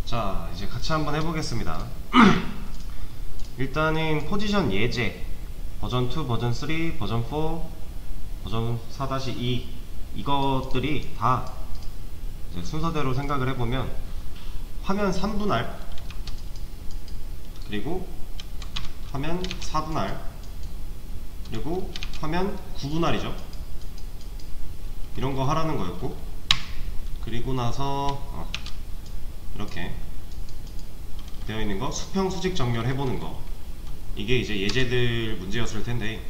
자, 이제 같이 한번 해보겠습니다. 일단은 포지션 예제 버전 2, 버전 3, 버전 4, 버전 4-2 이것들이 다 이제 순서대로 생각을 해보면 화면 3분할, 그리고 화면 4분할, 그리고 화면 9분할이죠. 이런 거 하라는 거였고, 그리고 나서 이렇게 되어 있는 거 수평 수직 정렬 해보는 거, 이게 이제 예제들 문제였을 텐데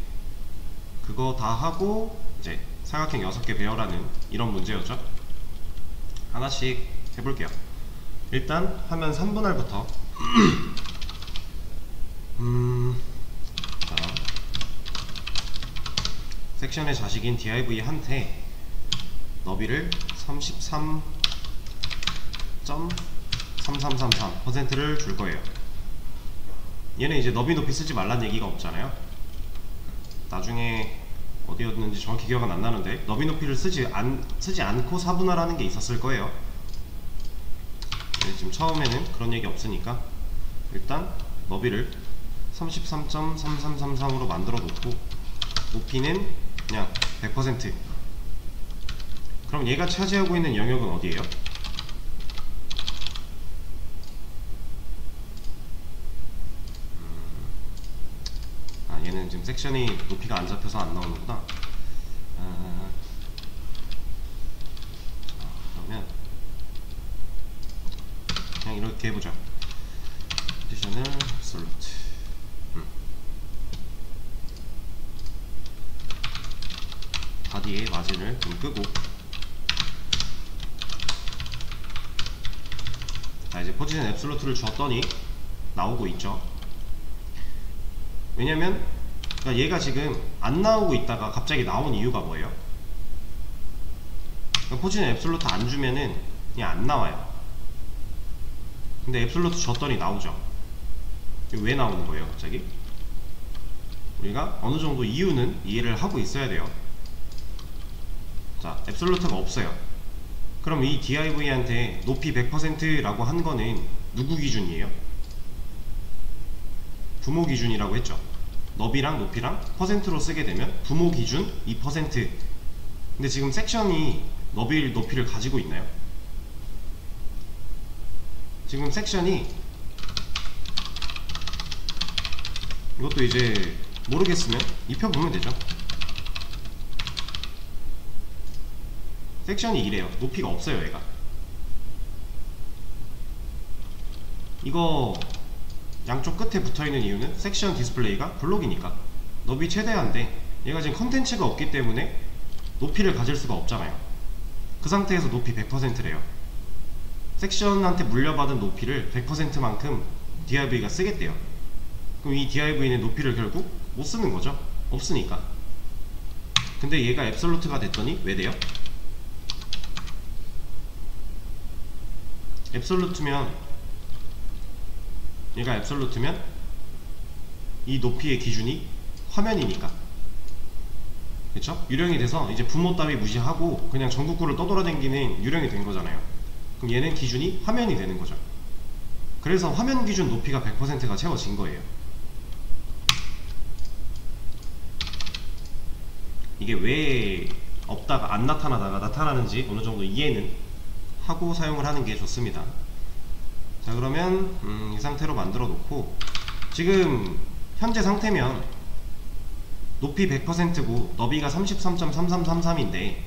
그거 다 하고 이제 사각형 6개 배열하는 이런 문제였죠. 하나씩 해볼게요. 일단 화면 3분할부터 자, 섹션의 자식인 div한테 너비를 33.3333%를 줄 거예요. 얘는 이제 너비 높이 쓰지 말란 얘기가 없잖아요. 나중에 어디였는지 정확히 기억은 안 나는데 너비 높이를 쓰지 않고 4분할 하는 게 있었을 거예요. 지금 처음에는 그런 얘기 없으니까 일단 너비를 33.3333으로 만들어 놓고 높이는 그냥 100%. 그럼 얘가 차지하고 있는 영역은 어디예요? 얘는 지금 섹션이 높이가 안 잡혀서 안 나오는구나. 그러면 그냥 이렇게 해보자. 포지션을 솔루트. 바디의 마진을 좀 끄고, 자, 이제 포지션 앱솔루트를 줬더니 나오고 있죠. 왜냐면 그러니까 얘가 지금 안 나오고 있다가 갑자기 나온 이유가 뭐예요? 그러니까 포지션 앱솔루트 안 주면은 그냥 안 나와요. 근데 앱솔루트 줬더니 나오죠. 왜 나오는 거예요 갑자기? 우리가 어느 정도 이유는 이해를 하고 있어야 돼요. 자, 앱솔루트가 없어요. 그럼 이 div한테 높이 100%라고 한 거는 누구 기준이에요? 부모 기준이라고 했죠. 너비랑 높이랑 퍼센트로 쓰게 되면 부모 기준 2%. 근데 지금 섹션이 높이를 가지고 있나요? 지금 섹션이, 이것도 이제 모르겠으면 입혀보면 되죠. 섹션이 이래요. 높이가 없어요 얘가. 이거 양쪽 끝에 붙어있는 이유는 섹션 디스플레이가 블록이니까 너비 최대한데, 얘가 지금 컨텐츠가 없기 때문에 높이를 가질 수가 없잖아요. 그 상태에서 높이 100%래요 섹션한테 물려받은 높이를 100%만큼 div가 쓰겠대요. 그럼 이 div는 높이를 결국 못 쓰는 거죠. 없으니까. 근데 얘가 앱솔루트가 됐더니 왜 돼요? 얘가 앱솔루트면 이 높이의 기준이 화면이니까, 그쵸? 유령이 돼서 이제 부모 따위 무시하고 그냥 전국구를 떠돌아다니는 유령이 된 거잖아요. 그럼 얘는 기준이 화면이 되는 거죠. 그래서 화면 기준 높이가 100%가 채워진 거예요. 이게 왜 없다가 안 나타나다가 나타나는지 어느 정도 이해는 하고 사용을 하는 게 좋습니다. 자, 그러면 이 상태로 만들어 놓고, 지금 현재 상태면 높이 100%고 너비가 33.3333인데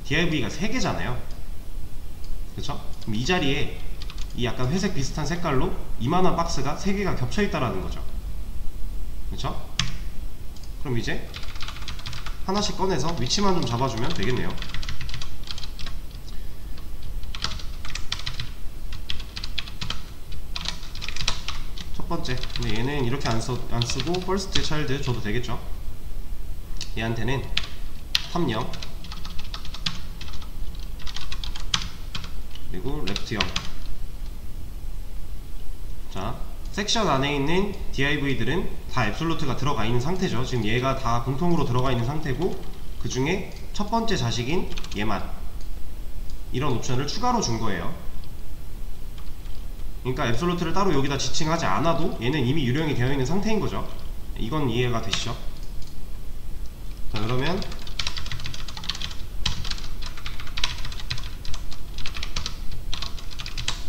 div가 3개잖아요 그쵸? 그럼 이 자리에 이 약간 회색 비슷한 색깔로 이만한 박스가 3개가 겹쳐있다라는 거죠. 그쵸? 그럼 이제 하나씩 꺼내서 위치만 좀 잡아주면 되겠네요. 첫 번째, 근데 얘는 이렇게 안 쓰고 first child 줘도 되겠죠. 얘한테는 탑0 그리고 left0. 자, 섹션 안에 있는 div들은 다 앱솔루트가 들어가 있는 상태죠. 지금 얘가 다 공통으로 들어가 있는 상태고, 그 중에 첫 번째 자식인 얘만 이런 옵션을 추가로 준 거예요. 그러니까 앱솔루트를 따로 여기다 지칭하지 않아도 얘는 이미 유령이 되어 있는 상태인 거죠. 이건 이해가 되시죠? 자, 그러면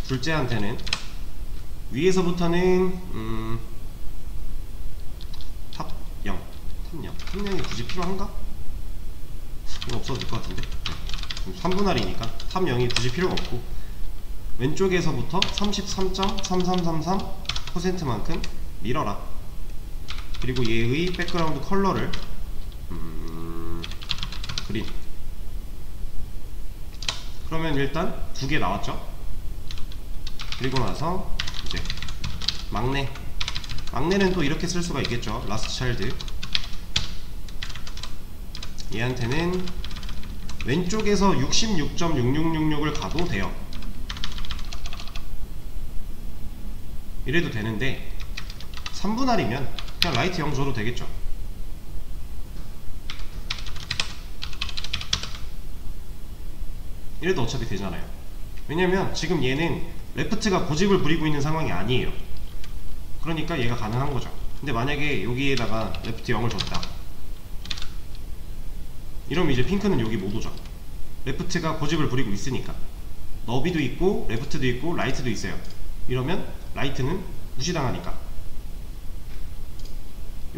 둘째한테는 위에서부터는 탑 0, 탑 0. 탑 0이 굳이 필요한가? 이거 없어도 될 것 같은데. 네. 3분할이니까 탑 0이 굳이 필요가 없고, 왼쪽에서부터 33.3333%만큼 밀어라. 그리고 얘의 백그라운드 컬러를 그린. 그러면 일단 2개 나왔죠. 그리고 나서 이제 막내는 또 이렇게 쓸 수가 있겠죠. 라스트 차일드. 얘한테는 왼쪽에서 66.6666을 가도 돼요. 이래도 되는데 3분할이면 그냥 라이트 0 줘도 되겠죠. 이래도 어차피 되잖아요. 왜냐면 지금 얘는 레프트가 고집을 부리고 있는 상황이 아니에요. 그러니까 얘가 가능한 거죠. 근데 만약에 여기에다가 레프트 0을 줬다, 이러면 이제 핑크는 여기 못 오죠. 레프트가 고집을 부리고 있으니까. 너비도 있고 레프트도 있고 라이트도 있어요. 이러면 라이트는 무시당하니까.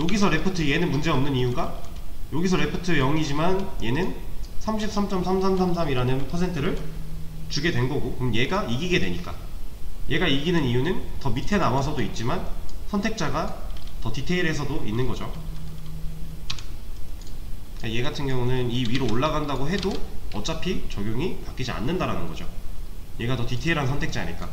여기서 레프트 얘는 문제없는 이유가, 여기서 레프트 0이지만 얘는 33.3333이라는 퍼센트를 주게 된 거고, 그럼 얘가 이기게 되니까. 얘가 이기는 이유는 더 밑에 나와서도 있지만 선택자가 더 디테일해서도 있는 거죠. 얘 같은 경우는 이 위로 올라간다고 해도 어차피 적용이 바뀌지 않는다라는 거죠. 얘가 더 디테일한 선택자니까.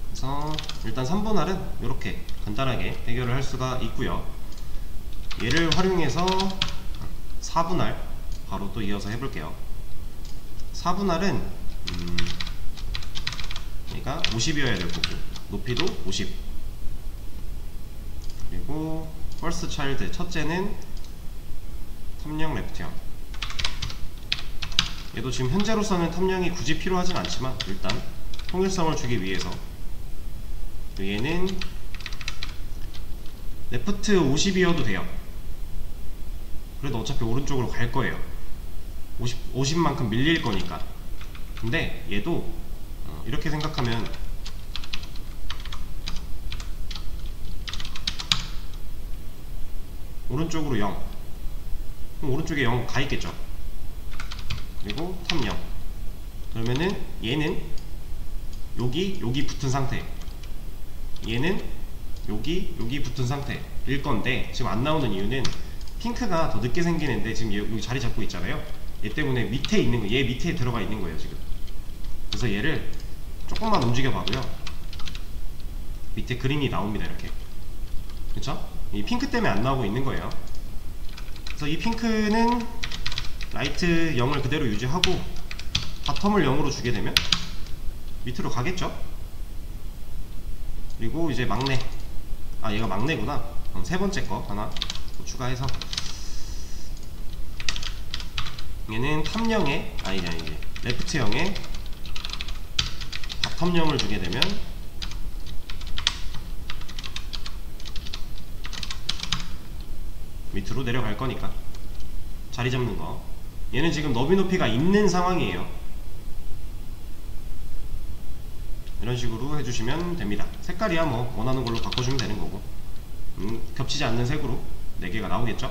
그래서 일단 3분할은 이렇게 간단하게 해결을 할 수가 있고요. 얘를 활용해서 4분할 바로 또 이어서 해볼게요. 4분할은 얘가 50이어야 될 거고, 높이도 50. 그리고 퍼스트 차일드 첫째는 탑0 레프트0. 얘도 지금 현재로서는 탑0이 굳이 필요하진 않지만 일단 통일성을 주기 위해서 얘는 레프트 50이어도 돼요. 그래도 어차피 오른쪽으로 갈 거예요. 50만큼 밀릴 거니까. 근데 얘도 이렇게 생각하면 오른쪽으로 0. 그럼 오른쪽에 0 가 있겠죠. 그리고 탑 0. 그러면은 얘는 여기 붙은 상태, 얘는 여기 붙은 상태일 건데, 지금 안 나오는 이유는 핑크가 더 늦게 생기는데 지금 여기 자리 잡고 있잖아요. 얘 때문에 밑에 있는 거, 얘 밑에 들어가 있는 거예요 지금. 그래서 얘를 조금만 움직여 봐도요, 밑에 그림이 나옵니다. 이렇게. 그쵸? 이 핑크 때문에 안 나오고 있는 거예요. 그래서 이 핑크는 라이트 0을 그대로 유지하고 바텀을 0으로 주게 되면 밑으로 가겠죠? 그리고 이제 막내. 얘가 막내구나. 세 번째 거 하나 또 추가해서 얘는 탑 0에 아니지 레프트 0에 바텀 0을 주게 되면 밑으로 내려갈 거니까 자리 잡는 거. 얘는 지금 너비 높이가 있는 상황이에요. 이런 식으로 해주시면 됩니다. 색깔이야 뭐 원하는 걸로 바꿔주면 되는 거고, 겹치지 않는 색으로 4개가 나오겠죠.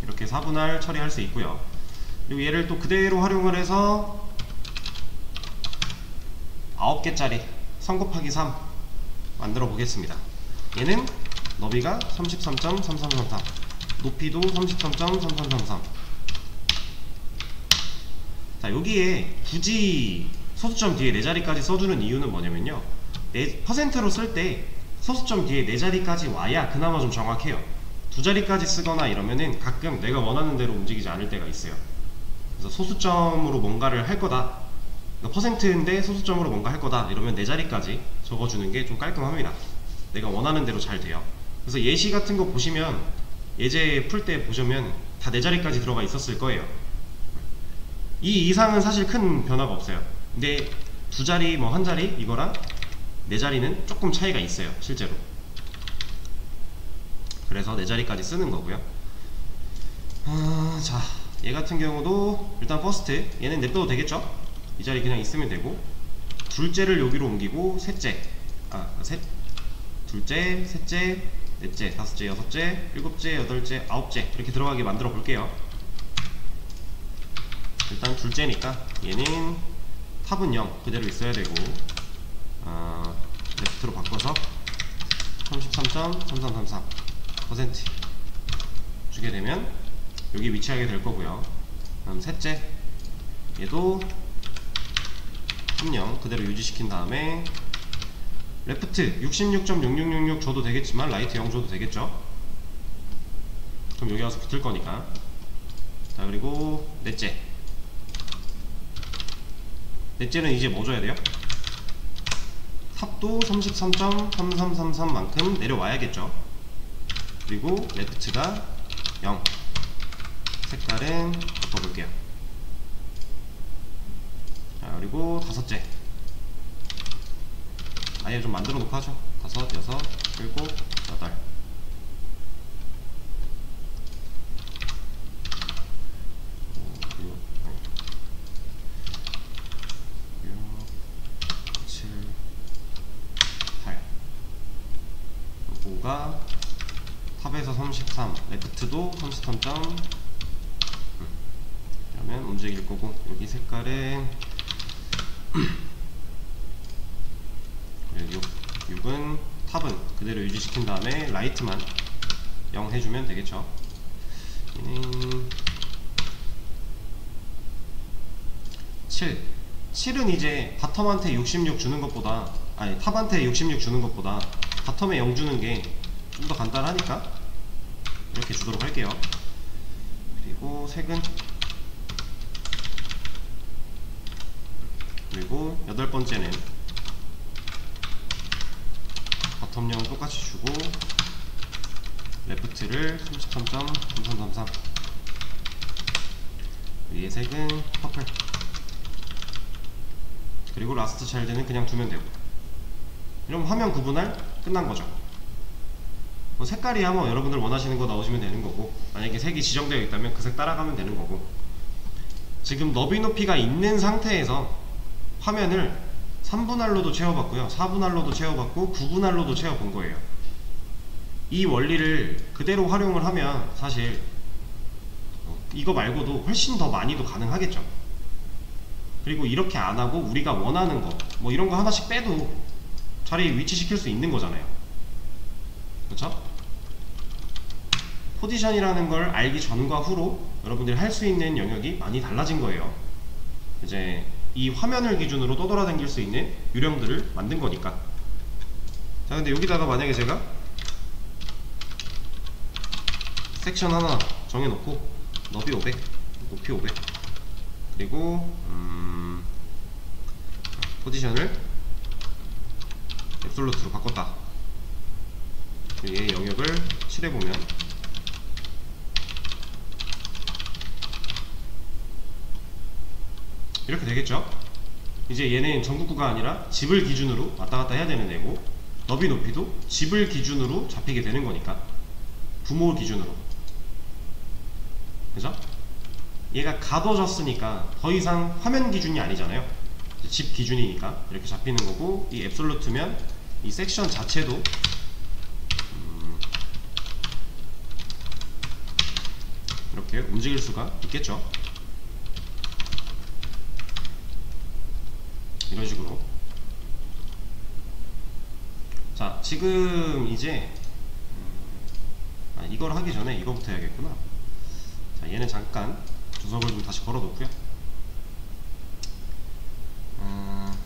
이렇게 4분할 처리할 수 있고요. 그리고 얘를 또 그대로 활용을 해서 9개짜리 3 곱하기 3 만들어 보겠습니다. 얘는 너비가 33.3333, 높이도 33.3333. 자, 여기에 굳이 소수점 뒤에 4자리까지 써주는 이유는 뭐냐면요, 퍼센트로 쓸 때 소수점 뒤에 4자리까지 와야 그나마 좀 정확해요. 2자리까지 쓰거나 이러면은 가끔 내가 원하는 대로 움직이지 않을 때가 있어요. 그래서 소수점으로 뭔가를 할 거다, 그러니까 퍼센트인데 소수점으로 뭔가 할 거다 이러면 4자리까지 적어주는 게 좀 깔끔합니다. 내가 원하는 대로 잘 돼요. 그래서 예시 같은 거 보시면, 예제 풀 때 보시면 다 4자리까지 들어가 있었을 거예요. 이 이상은 사실 큰 변화가 없어요. 근데 두 자리 뭐 한 자리 이거랑 네 자리는 조금 차이가 있어요 실제로. 그래서 네 자리까지 쓰는 거고요. 자, 얘 같은 경우도 일단 퍼스트 얘는 냅둬도 되겠죠? 이 자리 그냥 있으면 되고, 둘째를 여기로 옮기고 둘째, 셋째, 넷째, 다섯째, 여섯째, 일곱째, 여덟째, 아홉째 이렇게 들어가게 만들어 볼게요. 일단 둘째니까 얘는 탑은 0 그대로 있어야 되고, 레프트로 바꿔서 33.3333% 주게 되면 여기 위치하게 될 거고요. 그럼 셋째 얘도 30 그대로 유지시킨 다음에 레프트 66.6666 줘도 되겠지만 라이트 0 줘도 되겠죠. 그럼 여기 와서 붙을 거니까. 자, 그리고 넷째는 이제 뭐 줘야 돼요? 탑도 33.3333만큼 내려와야겠죠. 그리고 레프트가 0. 색깔은 바꿔볼게요. 자, 그리고 다섯째 아예 좀 만들어 놓고 하죠. 다섯, 여섯, 일곱, 여덟. 요거가 탑에서 33, 레프트도 33. 그러면 움직일 거고, 여기 색깔은 6은 탑은 그대로 유지시킨 다음에 라이트만 0 해주면 되겠죠. 7은 이제 바텀한테 66 주는 것보다, 아니 탑한테 66 주는 것보다 바텀에 0 주는 게 좀 더 간단하니까 이렇게 주도록 할게요. 그리고 색은, 그리고 여덟 번째는 바텀 0 똑같이 주고 레프트를 33.3333. 위에 색은 퍼플. 그리고 라스트 차일드는 그냥 두면 되고. 이러면 화면 구분할 끝난 거죠. 뭐 색깔이야 뭐 여러분들 원하시는 거 넣으시면 되는 거고, 만약에 색이 지정되어 있다면 그 색 따라가면 되는 거고. 지금 너비 높이가 있는 상태에서 화면을 3분할로도 채워봤고요, 4분할로도 채워봤고, 9분할로도 채워본 거예요. 이 원리를 그대로 활용을 하면 사실 이거 말고도 훨씬 더 많이도 가능하겠죠. 그리고 이렇게 안하고 우리가 원하는 거 뭐 이런 거 하나씩 빼도 자리에 위치시킬 수 있는 거잖아요. 그쵸? 포지션이라는 걸 알기 전과 후로 여러분들이 할 수 있는 영역이 많이 달라진 거예요. 이제 이 화면을 기준으로 떠돌아다닐 수 있는 유령들을 만든 거니까. 자, 근데 여기다가 만약에 제가 섹션 하나 정해놓고 너비 500, 높이 500, 그리고 포지션을 앱솔루트로 바꿨다. 얘의 영역을 칠해보면 이렇게 되겠죠. 이제 얘는 전국구가 아니라 집을 기준으로 왔다갔다 해야 되는 애고, 너비 높이도 집을 기준으로 잡히게 되는 거니까, 부모 기준으로. 그죠? 얘가 가둬졌으니까 더 이상 화면 기준이 아니잖아요. 집 기준이니까 이렇게 잡히는 거고, 이 앱솔루트면 이 섹션 자체도 이렇게 움직일 수가 있겠죠. 이런 식으로. 자, 지금 이제 이걸 하기 전에 이거부터 해야겠구나. 자, 얘는 잠깐 주석을 좀 다시 걸어 놓고요.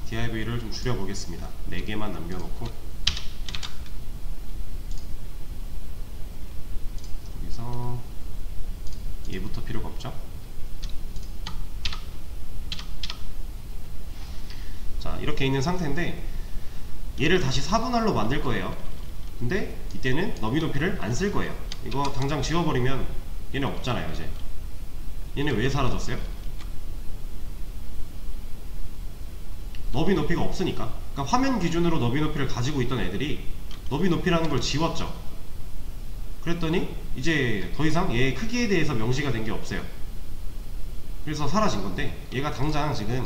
DIV를 좀 줄여 보겠습니다. 4개만 남겨놓고, 여기서 얘부터 필요가 없죠. 자, 이렇게 있는 상태인데 얘를 다시 4분할로 만들 거예요. 근데 이때는 너비 높이를 안 쓸 거예요. 이거 당장 지워버리면 얘네 없잖아요. 이제 얘네 왜 사라졌어요? 너비 높이가 없으니까. 그러니까 화면 기준으로 너비 높이를 가지고 있던 애들이 너비 높이라는 걸 지웠죠. 그랬더니 이제 더 이상 얘의 크기에 대해서 명시가 된 게 없어요. 그래서 사라진 건데, 얘가 당장 지금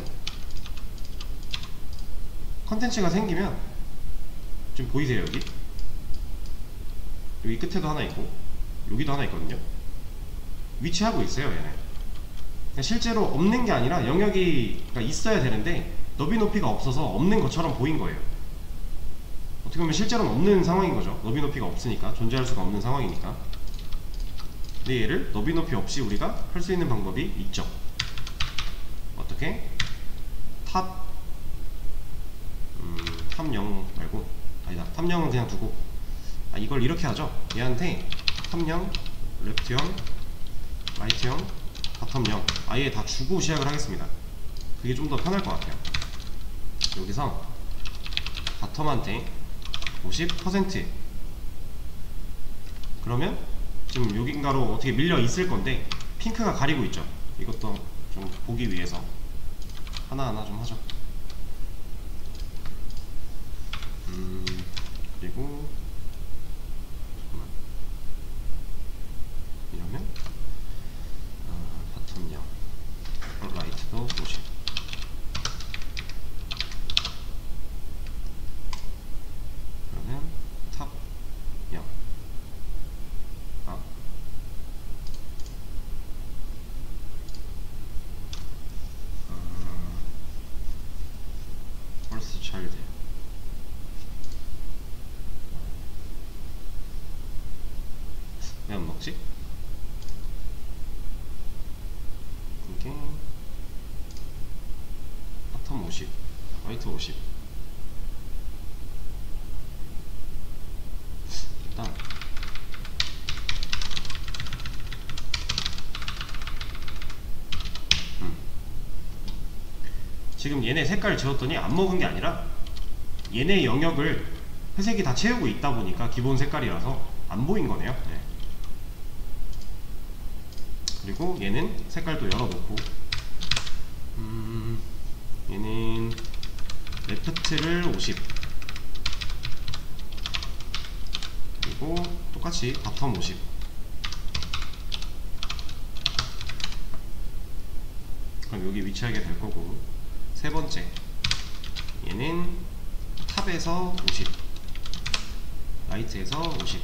컨텐츠가 생기면 지금 보이세요? 여기 끝에도 하나 있고 여기도 하나 있거든요. 위치하고 있어요. 얘는 실제로 없는 게 아니라 영역이 있어야 되는데 너비 높이가 없어서 없는 것처럼 보인 거예요. 어떻게 보면 실제로는 없는 상황인 거죠. 너비 높이가 없으니까, 존재할 수가 없는 상황이니까. 근데 얘를 너비 높이 없이 우리가 할 수 있는 방법이 있죠. 어떻게? 탑 0 말고, 아니다, 탑 0은 그냥 두고, 이걸 이렇게 하죠. 얘한테 탑 0, 레프트 0, 라이트 0, 바텀 0 아예 다 주고 시작을 하겠습니다. 그게 좀 더 편할 것 같아요. 여기서 바텀한테 50% 그러면 지금 여긴가로 어떻게 밀려 있을 건데 핑크가 가리고 있죠. 이것도 좀 보기 위해서 하나하나 좀 하죠. 그리고 잠깐만, 이러면 바텀 0, 라이트도 50. 그러면 탑 0. 펄스 차일드. 왜 안 먹지? 이게 바텀 50, 화이트 50. 일단 지금 얘네 색깔 지웠더니 안 먹은 게 아니라 얘네 영역을 회색이 다 채우고 있다 보니까 기본 색깔이라서 안 보인 거네요. 네. 그리고 얘는 색깔도 열어놓고, 얘는 레프트를 50, 그리고 똑같이 바텀 50. 그럼 여기 위치하게 될 거고, 세 번째 얘는 탑에서 50, 라이트에서 50.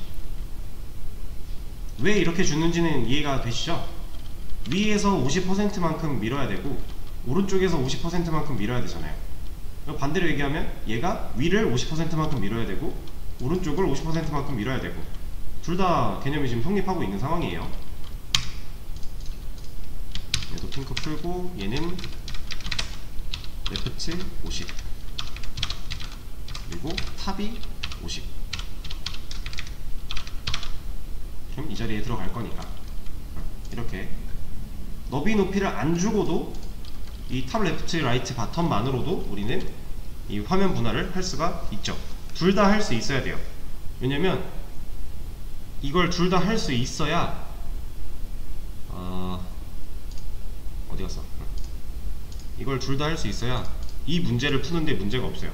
왜 이렇게 주는지는 이해가 되시죠? 위에서 50%만큼 밀어야 되고 오른쪽에서 50%만큼 밀어야 되잖아요. 반대로 얘기하면 얘가 위를 50%만큼 밀어야 되고 오른쪽을 50%만큼 밀어야 되고, 둘 다 개념이 지금 성립하고 있는 상황이에요. 얘도 핑크 풀고, 얘는 레프트 50, 그리고 탑이 50. 그럼 이 자리에 들어갈 거니까 이렇게 너비 높이를 안 주고도 이 탑, 레프트, 라이트, 바텀만으로도 우리는 이 화면 분할을 할 수가 있죠. 둘 다 할 수 있어야 돼요. 왜냐면 이걸 둘 다 할 수 있어야 어디 갔어? 이걸 둘 다 할 수 있어야 이 문제를 푸는데 문제가 없어요.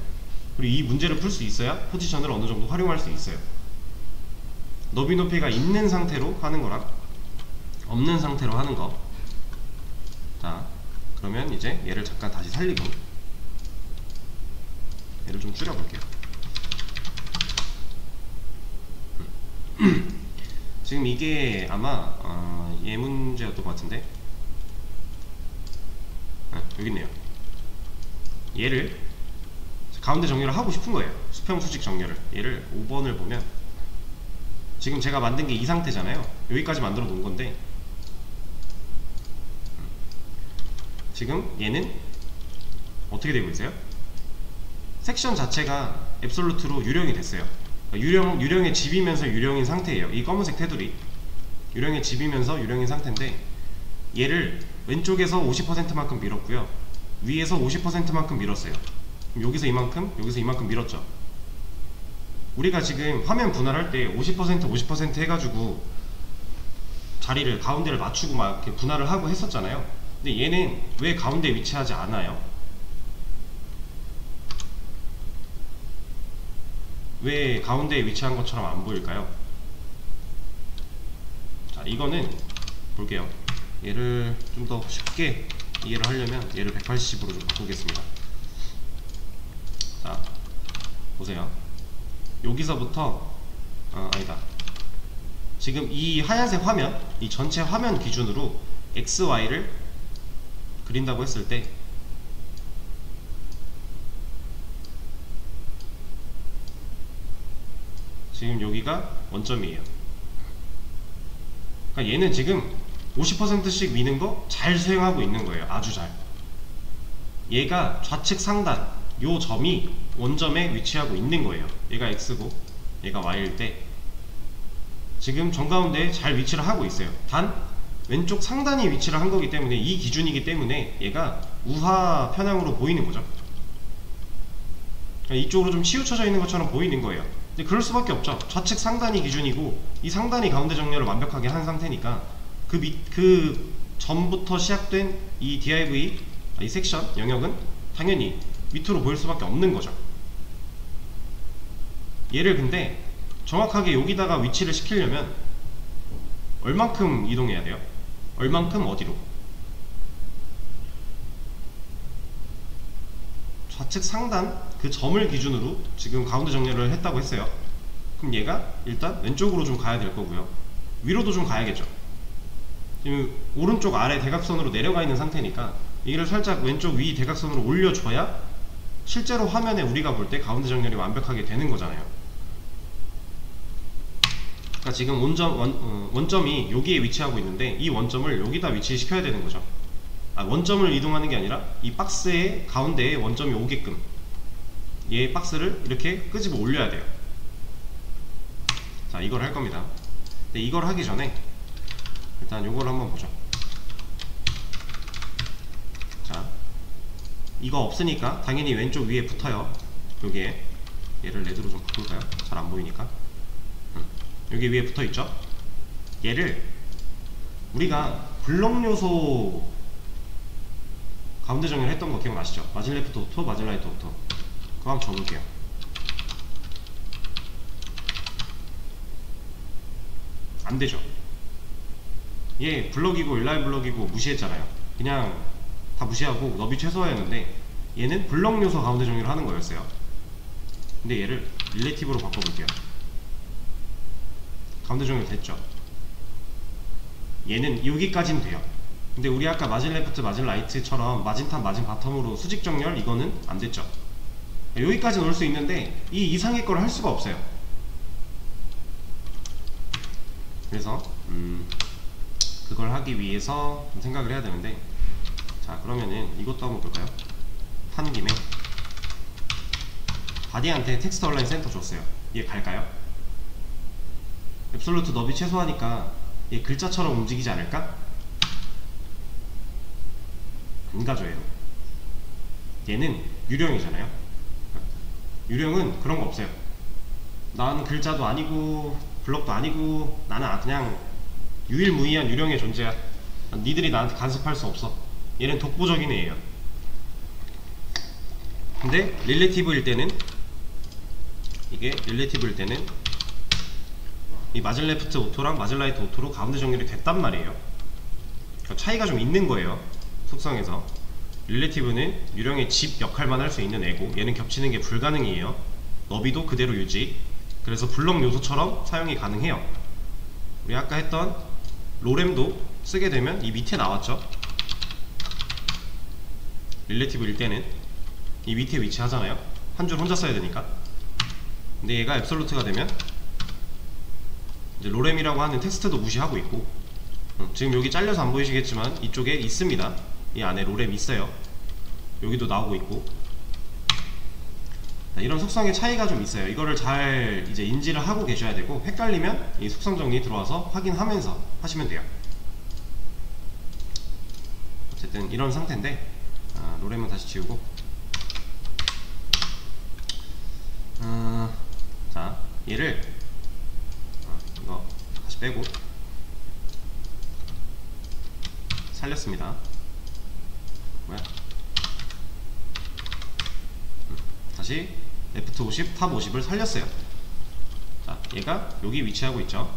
그리고 이 문제를 풀 수 있어야 포지션을 어느 정도 활용할 수 있어요. 너비 높이가 있는 상태로 하는 거랑 없는 상태로 하는 거. 자, 그러면 이제 얘를 잠깐 다시 살리고 얘를 좀 줄여볼게요. 지금 이게 아마 얘 문제였던 것 같은데, 여기 있네요. 얘를 가운데 정렬을 하고 싶은 거예요. 수평 수직 정렬을. 얘를 5번을 보면 지금 제가 만든 게 이 상태잖아요. 여기까지 만들어 놓은 건데, 지금 얘는 어떻게 되고 있어요? 섹션 자체가 앱솔루트로 유령이 됐어요. 유령에 집이면서 유령인 상태예요. 이 검은색 테두리 유령에 집이면서 유령인 상태인데, 얘를 왼쪽에서 50%만큼 밀었고요, 위에서 50%만큼 밀었어요. 그럼 여기서 이만큼, 여기서 이만큼 밀었죠. 우리가 지금 화면 분할할 때 50% 해가지고 자리를, 가운데를 맞추고 막 이렇게 분할을 하고 했었잖아요. 근데 얘는 왜 가운데 위치하지 않아요? 왜 가운데에 위치한 것처럼 안 보일까요? 자, 이거는 볼게요. 얘를 좀 더 쉽게 이해를 하려면 얘를 180으로 좀 바꾸겠습니다. 자, 보세요. 여기서부터 아니다. 지금 이 하얀색 화면, 이 전체 화면 기준으로 XY를 그린다고 했을 때 지금 여기가 원점이에요. 그러니까 얘는 지금 50%씩 미는 거 잘 수행하고 있는 거예요. 아주 잘. 얘가 좌측 상단 요 점이 원점에 위치하고 있는 거예요. 얘가 X고 얘가 Y일 때 지금 정가운데에 잘 위치를 하고 있어요. 단 왼쪽 상단이 위치를 한 거기 때문에 이 기준이기 때문에 얘가 우하 편향으로 보이는 거죠. 그러니까 이쪽으로 좀 치우쳐져 있는 것처럼 보이는 거예요. 근데 그럴 수밖에 없죠. 좌측 상단이 기준이고 이 상단이 가운데 정렬을 완벽하게 한 상태니까 그 전부터 시작된 이 div, 이 섹션 영역은 당연히 밑으로 보일 수밖에 없는 거죠. 얘를 근데 정확하게 여기다가 위치를 시키려면 얼만큼 이동해야 돼요? 얼만큼 어디로? 좌측 상단 그 점을 기준으로 지금 가운데 정렬을 했다고 했어요. 그럼 얘가 일단 왼쪽으로 좀 가야 될 거고요. 위로도 좀 가야겠죠. 지금 오른쪽 아래 대각선으로 내려가 있는 상태니까 이를 살짝 왼쪽 위 대각선으로 올려줘야 실제로 화면에 우리가 볼 때 가운데 정렬이 완벽하게 되는 거잖아요. 그러니까 지금 원점이 여기에 위치하고 있는데 이 원점을 여기다 위치시켜야 되는 거죠. 원점을 이동하는 게 아니라 이 박스의 가운데에 원점이 오게끔 얘 박스를 이렇게 끄집어 올려야 돼요. 자, 이걸 할 겁니다. 근데 이걸 하기 전에 일단 요걸 한번 보죠. 자, 이거 없으니까 당연히 왼쪽 위에 붙어요. 여기에 얘를 레드로 좀 바꿀까요? 잘 안 보이니까. 여기 위에 붙어 있죠? 얘를 우리가 블럭 요소 가운데 정렬 했던 거 기억나시죠? 마진 레프트 오토, 마진 라이트 오토. 그거 한번 줘볼게요. 안 되죠? 얘 블럭이고 인라인 블럭이고 무시했잖아요. 그냥 다 무시하고 너비 최소화였는데 얘는 블럭 요소 가운데 정렬을 하는 거였어요. 근데 얘를 릴레이티브로 바꿔볼게요. 가운데 정렬 됐죠? 얘는 여기까지는 돼요. 근데 우리 아까 마진 레프트, 마진 라이트처럼 마진 탑, 마진 바텀으로 수직 정렬 이거는 안 됐죠? 여기까지는 올 수 있는데 이 이상의 걸 할 수가 없어요. 그래서 그걸 하기 위해서 좀 생각을 해야 되는데, 자, 그러면은 이것도 한번 볼까요? 한 김에 바디한테 텍스트 얼라인 센터 줬어요. 얘 갈까요? 앱솔루트 너비 최소하니까 얘 글자처럼 움직이지 않을까? 안 가죠. 얘는 유령이잖아요. 유령은 그런 거 없어요. 나는 글자도 아니고 블럭도 아니고 나는 그냥 유일무이한 유령의 존재야. 니들이 나한테 간섭할 수 없어. 얘는 독보적인 애예요. 근데 릴레이티브일 때는 이 마진 레프트 오토랑 마진 라이트 오토로 가운데 정렬이 됐단 말이에요. 그러니까 차이가 좀 있는 거예요. 속성에서. 릴레이티브는 유령의 집 역할만 할 수 있는 애고 얘는 겹치는 게 불가능이에요. 너비도 그대로 유지. 그래서 블럭 요소처럼 사용이 가능해요. 우리 아까 했던 로램도 쓰게 되면 이 밑에 나왔죠. 릴레이티브일 때는 이 밑에 위치하잖아요. 한 줄 혼자 써야 되니까. 근데 얘가 앱솔루트가 되면 이제 로램이라고 하는 텍스트도 무시하고 있고, 지금 여기 잘려서 안 보이시겠지만 이쪽에 있습니다. 이 안에 로램 있어요. 여기도 나오고 있고. 이런 속성의 차이가 좀 있어요. 이거를 잘 이제 인지를 하고 계셔야 되고, 헷갈리면 이 속성 정리 들어와서 확인하면서 하시면 돼요. 어쨌든 이런 상태인데, 로램은 다시 지우고, 자, 얘를 이거 다시 빼고 살렸습니다. 뭐야? 다시 레프트 50, 탑 50을 살렸어요. 얘가 여기 위치하고 있죠.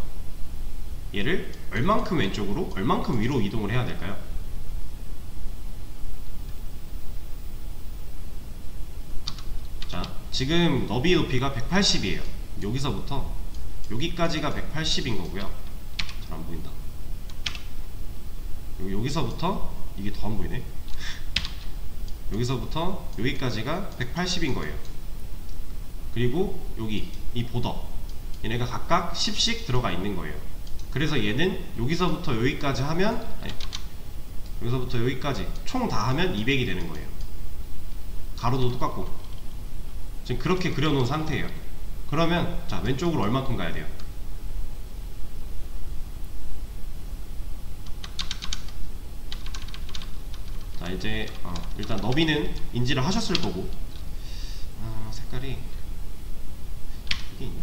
얘를 얼만큼 왼쪽으로 얼만큼 위로 이동을 해야 될까요? 자, 지금 너비 높이가 180이에요 여기서부터 여기까지가 180인 거고요. 잘 안 보인다. 여기서부터 이게 더 안 보이네. 여기서부터 여기까지가 180인 거예요. 그리고 여기 이 보더 얘네가 각각 10씩 들어가 있는 거예요. 그래서 얘는 여기서부터 여기까지 하면 여기서부터 여기까지 총 다 하면 200이 되는 거예요. 가로도 똑같고 지금 그렇게 그려놓은 상태예요. 그러면 자, 왼쪽으로 얼만큼 가야 돼요? 자, 이제 일단 너비는 인지를 하셨을 거고, 색깔이 이게 있나?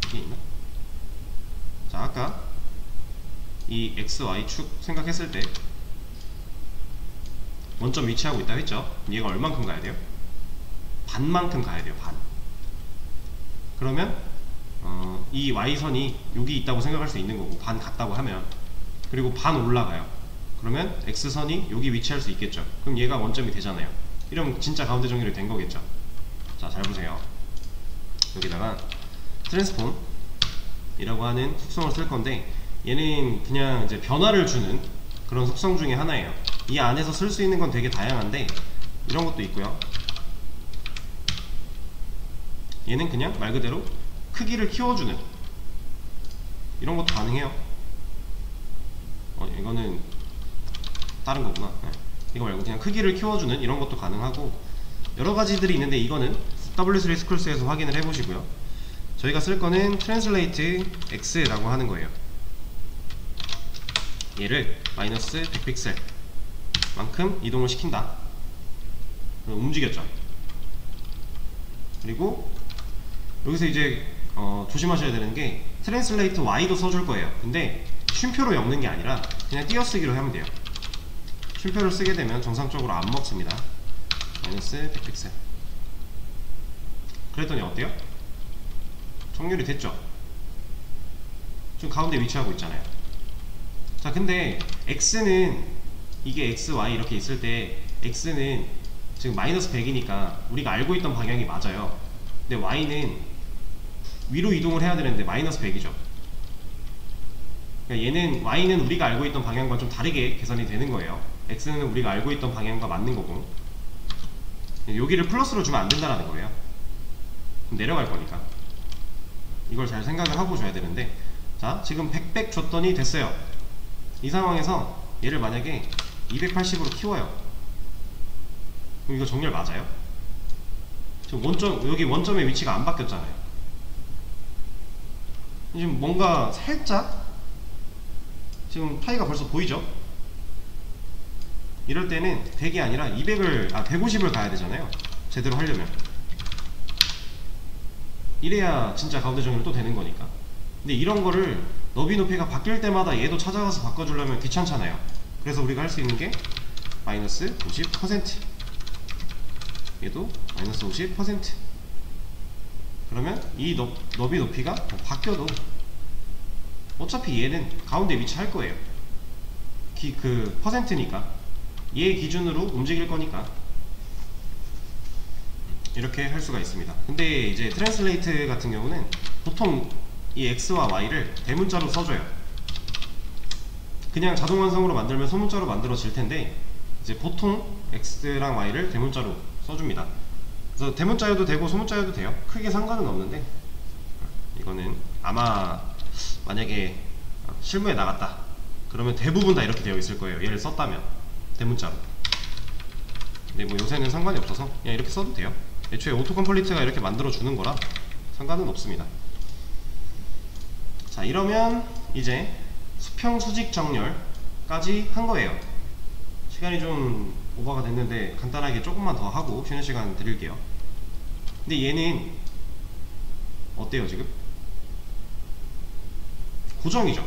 이게 있나? 자, 아까 이 XY축 생각했을 때 원점 위치하고 있다 했죠? 얘가 얼만큼 가야 돼요? 반만큼 가야 돼요. 반. 그러면 이 Y선이 여기 있다고 생각할 수 있는 거고, 반 갔다고 하면, 그리고 반 올라가요. 그러면 X선이 여기 위치할 수 있겠죠. 그럼 얘가 원점이 되잖아요. 이러면 진짜 가운데 정렬이 된 거겠죠. 자, 잘 보세요. 여기다가 트랜스폼 이라고 하는 속성을 쓸 건데, 얘는 그냥 이제 변화를 주는 그런 속성 중에 하나예요. 이 안에서 쓸 수 있는 건 되게 다양한데 이런 것도 있고요. 얘는 그냥 말 그대로 크기를 키워주는 이런 것도 가능해요. 이거는 다른 거구나. 네. 이거 말고 그냥 크기를 키워주는 이런 것도 가능하고 여러 가지들이 있는데, 이거는 W3 스쿨스에서 확인을 해보시고요. 저희가 쓸 거는 Translate X라고 하는 거예요. 얘를 마이너스 100픽셀 만큼 이동을 시킨다. 움직였죠. 그리고 여기서 이제 조심하셔야 되는 게 Translate Y도 써줄 거예요. 근데 쉼표로 엮는 게 아니라 그냥 띄어쓰기로 하면 돼요. 쉼표를 쓰게 되면 정상적으로 안 먹습니다. 마이너스 100픽셀. 그랬더니 어때요? 정렬이 됐죠? 지금 가운데 위치하고 있잖아요. 자, 근데 X는 이게 X, Y 이렇게 있을 때 X는 지금 마이너스 100이니까 우리가 알고 있던 방향이 맞아요. 근데 Y는 위로 이동을 해야 되는데 마이너스 100이죠. 그러니까 얘는 Y는 우리가 알고 있던 방향과 좀 다르게 계산이 되는 거예요. X는 우리가 알고 있던 방향과 맞는 거고, 여기를 플러스로 주면 안 된다는 거예요. 내려갈 거니까 이걸 잘 생각을 하고 줘야 되는데, 자, 지금 100 줬더니 됐어요. 이 상황에서 얘를 만약에 280으로 키워요. 그럼 이거 정렬 맞아요? 지금 여기 원점의 위치가 안 바뀌었잖아요. 지금 뭔가 살짝 지금 파이가 벌써 보이죠? 이럴 때는 100이 아니라 150을 가야 되잖아요. 제대로 하려면. 이래야 진짜 가운데 정렬이 또 되는 거니까. 근데 이런 거를 너비 높이가 바뀔 때마다 얘도 찾아가서 바꿔주려면 귀찮잖아요. 그래서 우리가 할 수 있는 게 마이너스 50%, 얘도 마이너스 50%. 그러면 이 너비 높이가 바뀌어도 어차피 얘는 가운데 위치할 거예요. 그 퍼센트니까 얘 기준으로 움직일 거니까 이렇게 할 수가 있습니다. 근데 이제 트랜슬레이트 같은 경우는 보통 이 X와 Y를 대문자로 써줘요. 그냥 자동 완성으로 만들면 소문자로 만들어질 텐데, 이제 보통 X랑 Y를 대문자로 써줍니다. 그래서 대문자여도 되고 소문자여도 돼요. 크게 상관은 없는데, 이거는 아마 만약에 실무에 나갔다 그러면 대부분 다 이렇게 되어 있을 거예요. 얘를 썼다면 대문자로. 근데 뭐 요새는 상관이 없어서 그냥 이렇게 써도 돼요. 애초에 오토 컴플리트가 이렇게 만들어 주는 거라 상관은 없습니다. 자, 이러면 이제 수평 수직 정렬까지 한 거예요. 시간이 좀 오버가 됐는데 간단하게 조금만 더 하고 쉬는 시간 드릴게요. 근데 얘는 어때요? 지금 고정이죠.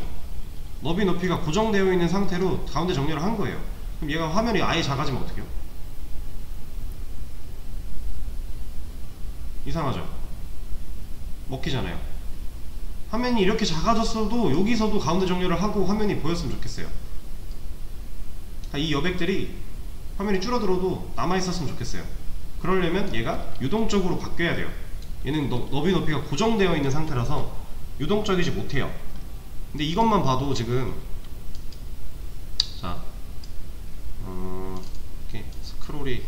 너비 높이가 고정되어 있는 상태로 가운데 정렬을 한 거예요. 그럼 얘가 화면이 아예 작아지면 어떡해요? 이상하죠? 먹히잖아요. 화면이 이렇게 작아졌어도 여기서도 가운데 정렬을 하고 화면이 보였으면 좋겠어요. 이 여백들이 화면이 줄어들어도 남아있었으면 좋겠어요. 그러려면 얘가 유동적으로 바뀌어야 돼요. 얘는 너비 높이가 고정되어 있는 상태라서 유동적이지 못해요. 근데 이것만 봐도 지금 자 이렇게 스크롤이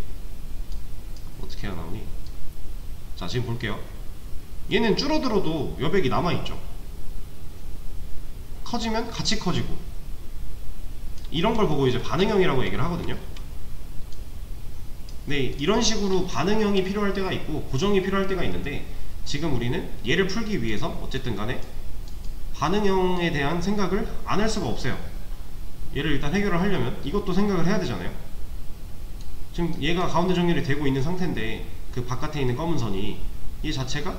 어떻게 해야 나오니? 자, 지금 볼게요. 얘는 줄어들어도 여백이 남아있죠. 커지면 같이 커지고, 이런 걸 보고 이제 반응형이라고 얘기를 하거든요. 네, 이런 식으로 반응형이 필요할 때가 있고 고정이 필요할 때가 있는데, 지금 우리는 얘를 풀기 위해서 어쨌든 간에 반응형에 대한 생각을 안 할 수가 없어요. 얘를 일단 해결을 하려면 이것도 생각을 해야 되잖아요. 지금 얘가 가운데 정렬이 되고 있는 상태인데 그 바깥에 있는 검은 선이 얘 자체가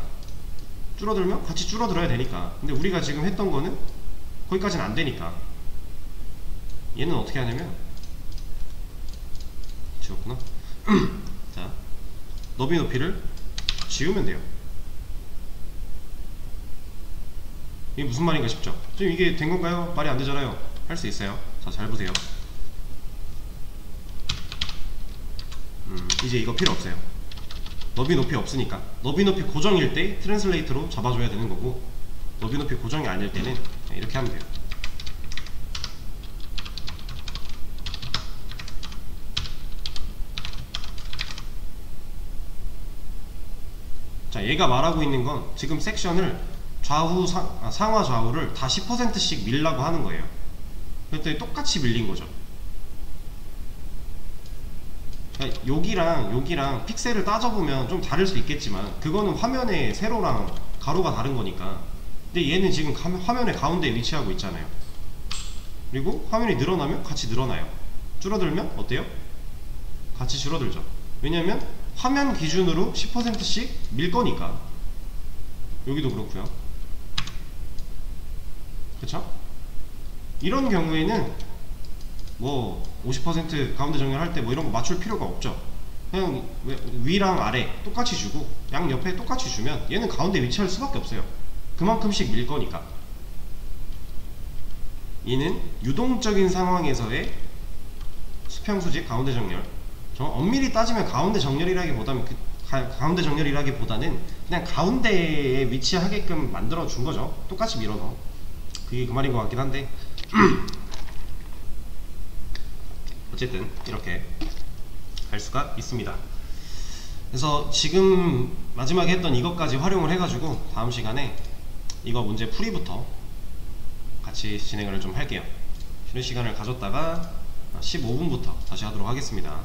줄어들면 같이 줄어들어야 되니까. 근데 우리가 지금 했던 거는 거기까지는 안 되니까 얘는 어떻게 하냐면, 지웠구나. 자, 너비 높이를 지우면 돼요. 이게 무슨 말인가 싶죠? 지금 이게 된 건가요? 말이 안 되잖아요. 할 수 있어요. 자, 잘 보세요. 이제 이거 필요 없어요. 너비 높이 없으니까. 너비 높이 고정일 때 트랜슬레이트로 잡아줘야 되는 거고, 너비 높이 고정이 아닐 때는 이렇게 하면 돼요. 자, 얘가 말하고 있는 건 지금 섹션을 좌우 상하 좌우를 다 10%씩 밀라고 하는 거예요. 그랬더니 똑같이 밀린 거죠. 그러니까 여기랑 픽셀을 따져보면 좀 다를 수 있겠지만 그거는 화면의 세로랑 가로가 다른 거니까. 근데 얘는 지금 화면의 가운데에 위치하고 있잖아요. 그리고 화면이 늘어나면 같이 늘어나요. 줄어들면 어때요? 같이 줄어들죠. 왜냐면 화면 기준으로 10%씩 밀 거니까. 여기도 그렇고요. 그쵸? 이런 경우에는 뭐 50% 가운데 정렬할 때 뭐 이런 거 맞출 필요가 없죠. 그냥 위랑 아래 똑같이 주고 양 옆에 똑같이 주면 얘는 가운데 위치할 수밖에 없어요. 그만큼씩 밀 거니까. 얘는 유동적인 상황에서의 수평수직 가운데 정렬. 엄밀히 따지면 가운데 정렬이라기보다는 가운데 정렬이라기보다는 그냥 가운데에 위치하게끔 만들어 준 거죠. 똑같이 밀어서. 그게 그 말인 것 같긴 한데 어쨌든 이렇게 할 수가 있습니다. 그래서 지금 마지막에 했던 이것까지 활용을 해가지고 다음 시간에 이거 문제 풀이부터 같이 진행을 좀 할게요. 쉬는 시간을 가졌다가 15분부터 다시 하도록 하겠습니다.